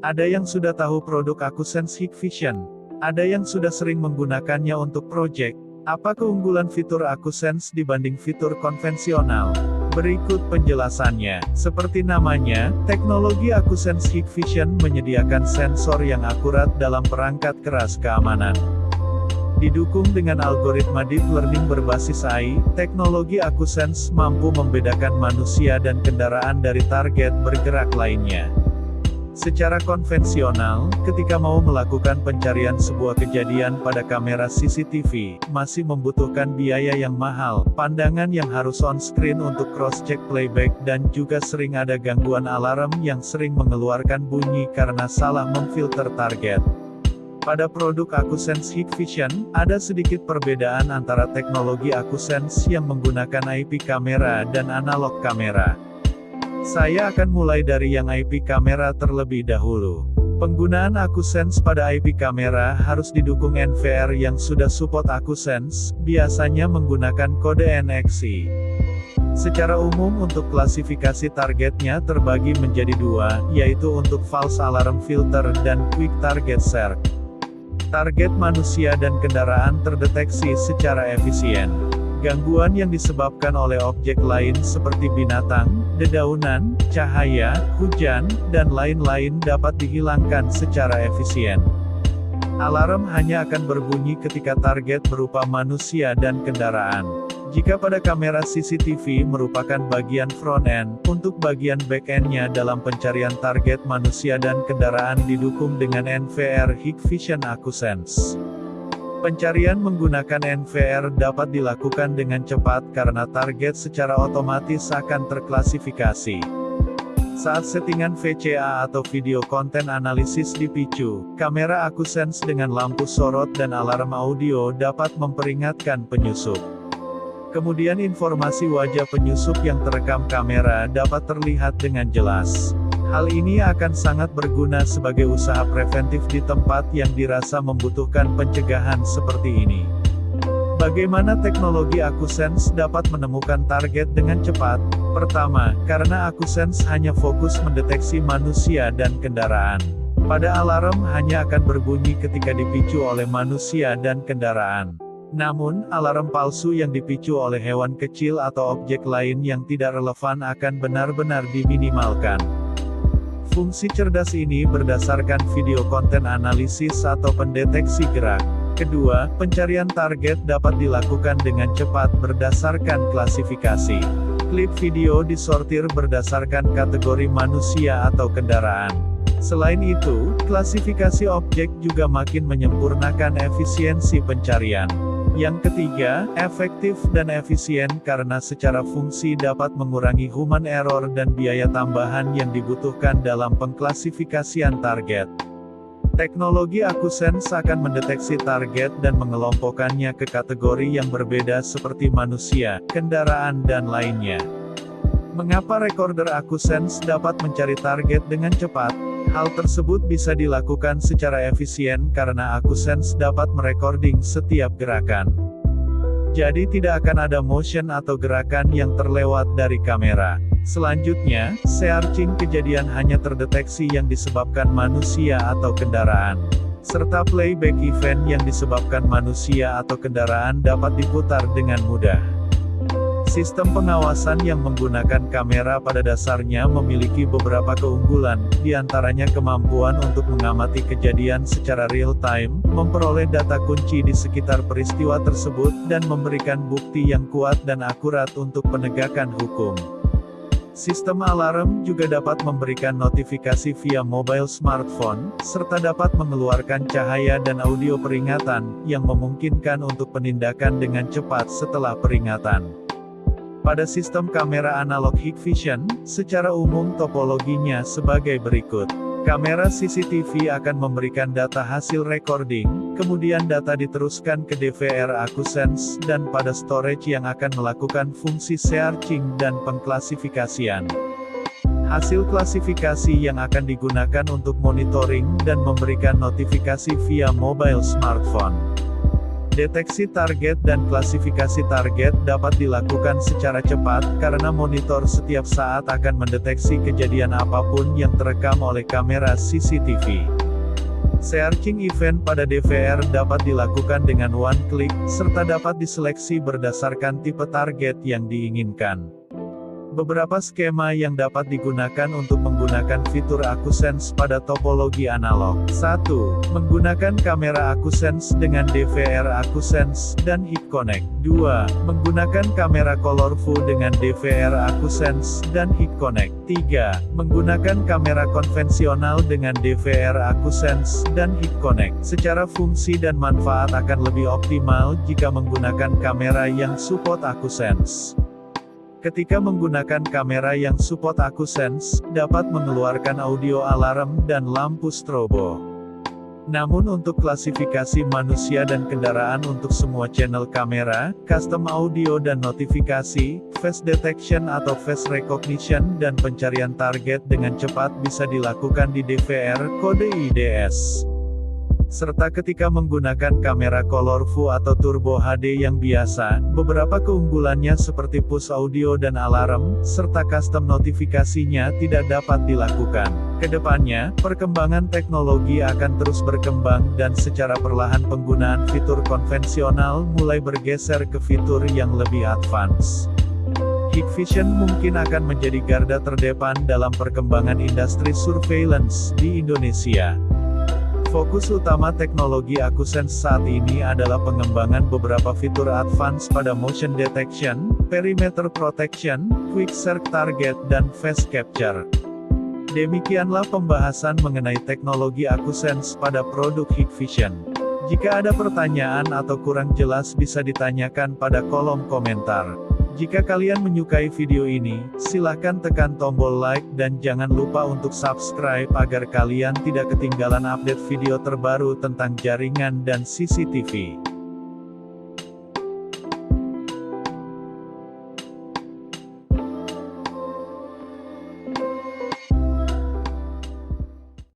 Ada yang sudah tahu produk AcuSense Hikvision. Ada yang sudah sering menggunakannya untuk proyek. Apa keunggulan fitur AcuSense dibanding fitur konvensional? Berikut penjelasannya. Seperti namanya, teknologi AcuSense Hikvision menyediakan sensor yang akurat dalam perangkat keras keamanan. Didukung dengan algoritma deep learning berbasis AI, teknologi AcuSense mampu membedakan manusia dan kendaraan dari target bergerak lainnya. Secara konvensional, ketika mau melakukan pencarian sebuah kejadian pada kamera CCTV, masih membutuhkan biaya yang mahal, pandangan yang harus on-screen untuk cross-check playback, dan juga sering ada gangguan alarm yang sering mengeluarkan bunyi karena salah memfilter target. Pada produk AcuSense Hikvision, ada sedikit perbedaan antara teknologi AcuSense yang menggunakan IP kamera dan analog kamera. Saya akan mulai dari yang IP kamera terlebih dahulu. Penggunaan AcuSense pada IP kamera harus didukung NVR yang sudah support AcuSense, biasanya menggunakan kode NXI. Secara umum untuk klasifikasi targetnya terbagi menjadi dua, yaitu untuk false alarm filter dan quick target search. Target manusia dan kendaraan terdeteksi secara efisien. Gangguan yang disebabkan oleh objek lain seperti binatang, dedaunan, cahaya, hujan, dan lain-lain dapat dihilangkan secara efisien. Alarm hanya akan berbunyi ketika target berupa manusia dan kendaraan. Jika pada kamera CCTV merupakan bagian front-end, untuk bagian back-end-nya dalam pencarian target manusia dan kendaraan didukung dengan NVR Hikvision AcuSense. Pencarian menggunakan NVR dapat dilakukan dengan cepat karena target secara otomatis akan terklasifikasi. Saat settingan VCA atau Video Content Analysis dipicu, kamera AcuSense dengan lampu sorot dan alarm audio dapat memperingatkan penyusup. Kemudian informasi wajah penyusup yang terekam kamera dapat terlihat dengan jelas. Hal ini akan sangat berguna sebagai usaha preventif di tempat yang dirasa membutuhkan pencegahan seperti ini. Bagaimana teknologi AcuSense dapat menemukan target dengan cepat? Pertama, karena AcuSense hanya fokus mendeteksi manusia dan kendaraan. Pada alarm hanya akan berbunyi ketika dipicu oleh manusia dan kendaraan. Namun, alarm palsu yang dipicu oleh hewan kecil atau objek lain yang tidak relevan akan benar-benar diminimalkan. Fungsi cerdas ini berdasarkan video konten analisis atau pendeteksi gerak. Kedua, pencarian target dapat dilakukan dengan cepat berdasarkan klasifikasi. Klip video disortir berdasarkan kategori manusia atau kendaraan. Selain itu, klasifikasi objek juga makin menyempurnakan efisiensi pencarian. Yang ketiga, efektif dan efisien karena secara fungsi dapat mengurangi human error dan biaya tambahan yang dibutuhkan dalam pengklasifikasian target. Teknologi AcuSense akan mendeteksi target dan mengelompokkannya ke kategori yang berbeda seperti manusia, kendaraan dan lainnya. Mengapa recorder AcuSense dapat mencari target dengan cepat? Hal tersebut bisa dilakukan secara efisien karena AcuSense dapat merecording setiap gerakan. Jadi tidak akan ada motion atau gerakan yang terlewat dari kamera. Selanjutnya, searching kejadian hanya terdeteksi yang disebabkan manusia atau kendaraan. Serta playback event yang disebabkan manusia atau kendaraan dapat diputar dengan mudah. Sistem pengawasan yang menggunakan kamera pada dasarnya memiliki beberapa keunggulan, diantaranya kemampuan untuk mengamati kejadian secara real-time, memperoleh data kunci di sekitar peristiwa tersebut, dan memberikan bukti yang kuat dan akurat untuk penegakan hukum. Sistem alarm juga dapat memberikan notifikasi via mobile smartphone, serta dapat mengeluarkan cahaya dan audio peringatan, yang memungkinkan untuk penindakan dengan cepat setelah peringatan. Pada sistem kamera analog Hikvision, secara umum topologinya sebagai berikut. Kamera CCTV akan memberikan data hasil recording, kemudian data diteruskan ke DVR AcuSense, dan pada storage yang akan melakukan fungsi searching dan pengklasifikasian. Hasil klasifikasi yang akan digunakan untuk monitoring dan memberikan notifikasi via mobile smartphone. Deteksi target dan klasifikasi target dapat dilakukan secara cepat, karena monitor setiap saat akan mendeteksi kejadian apapun yang terekam oleh kamera CCTV. Searching event pada DVR dapat dilakukan dengan one click, serta dapat diseleksi berdasarkan tipe target yang diinginkan. Beberapa skema yang dapat digunakan untuk menggunakan fitur AcuSense pada topologi analog. 1. Menggunakan kamera AcuSense dengan DVR AcuSense dan Hik Connect. 2. Menggunakan kamera colorful dengan DVR AcuSense dan Hik Connect. 3. Menggunakan kamera konvensional dengan DVR AcuSense dan Hik Connect. Secara fungsi dan manfaat akan lebih optimal jika menggunakan kamera yang support AcuSense. Ketika menggunakan kamera yang support AcuSense, dapat mengeluarkan audio alarm dan lampu strobo. Namun untuk klasifikasi manusia dan kendaraan untuk semua channel kamera, custom audio dan notifikasi, face detection atau face recognition dan pencarian target dengan cepat bisa dilakukan di DVR kode IDS. Serta ketika menggunakan kamera colorful atau turbo HD yang biasa, beberapa keunggulannya seperti push audio dan alarm, serta custom notifikasinya tidak dapat dilakukan. Kedepannya, perkembangan teknologi akan terus berkembang dan secara perlahan penggunaan fitur konvensional mulai bergeser ke fitur yang lebih advance. Hikvision mungkin akan menjadi garda terdepan dalam perkembangan industri surveillance di Indonesia. Fokus utama teknologi AcuSense saat ini adalah pengembangan beberapa fitur advance pada motion detection, perimeter protection, quick search target, dan face capture. Demikianlah pembahasan mengenai teknologi AcuSense pada produk Hikvision. Jika ada pertanyaan atau kurang jelas bisa ditanyakan pada kolom komentar. Jika kalian menyukai video ini, silakan tekan tombol like dan jangan lupa untuk subscribe agar kalian tidak ketinggalan update video terbaru tentang jaringan dan CCTV.